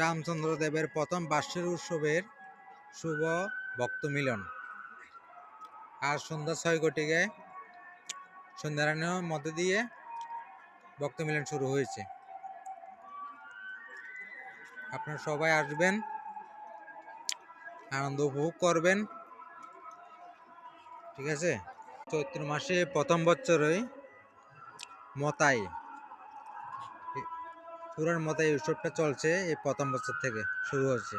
রামচন্দ্র দেবের প্রথম বার্ষিক উৎসবের শুভ ভক্ত মিলন। আর সন্ধ্যা 6 ঘটিকায় সন্ধ্যারায়ণের মধ্যে দিয়ে ভক্ত মিলন শুরু হয়েছে। আপনারা সবাই আসবেন, আনন্দ উপভোগ করবেন। ঠিক আছে। চৈত্র মাসে প্রথম বছরই মতাই পুরান মতাই উৎসবটা চলছে, এই প্রথম বছর থেকে শুরু হচ্ছে।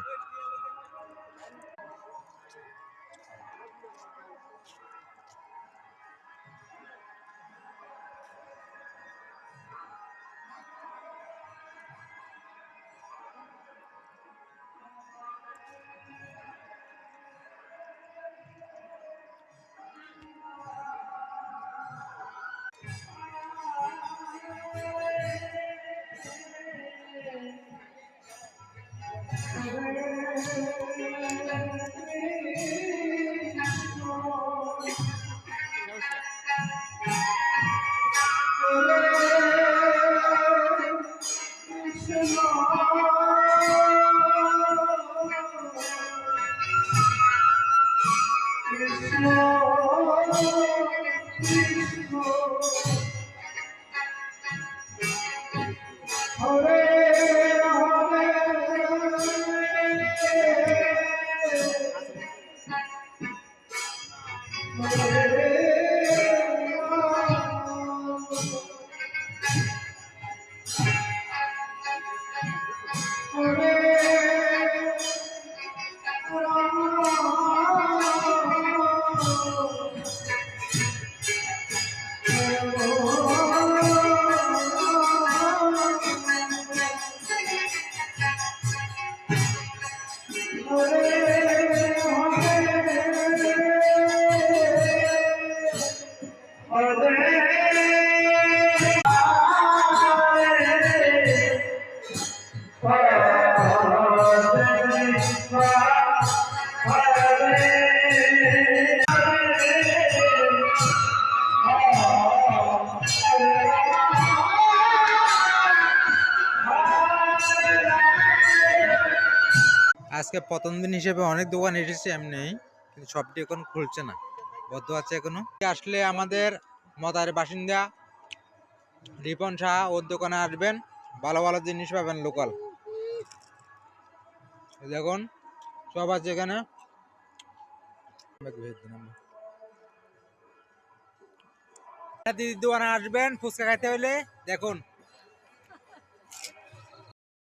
আজকে প্রথম দিন হিসেবে অনেক দোকান এসেছে এমনি, কিন্তু সবটি এখন খুলছে না, বদ্ধ আছে এখনো। আসলে আমাদের মতার বাসিন্দা রিপন শাহ ওর দোকানে আসবেন, ভালো ভালো জিনিস পাবেন লোকাল। দেখুন সব আছে এখানে। দিদির দোকানে আসবেন ফুচকা খাইতে হলে, দেখুন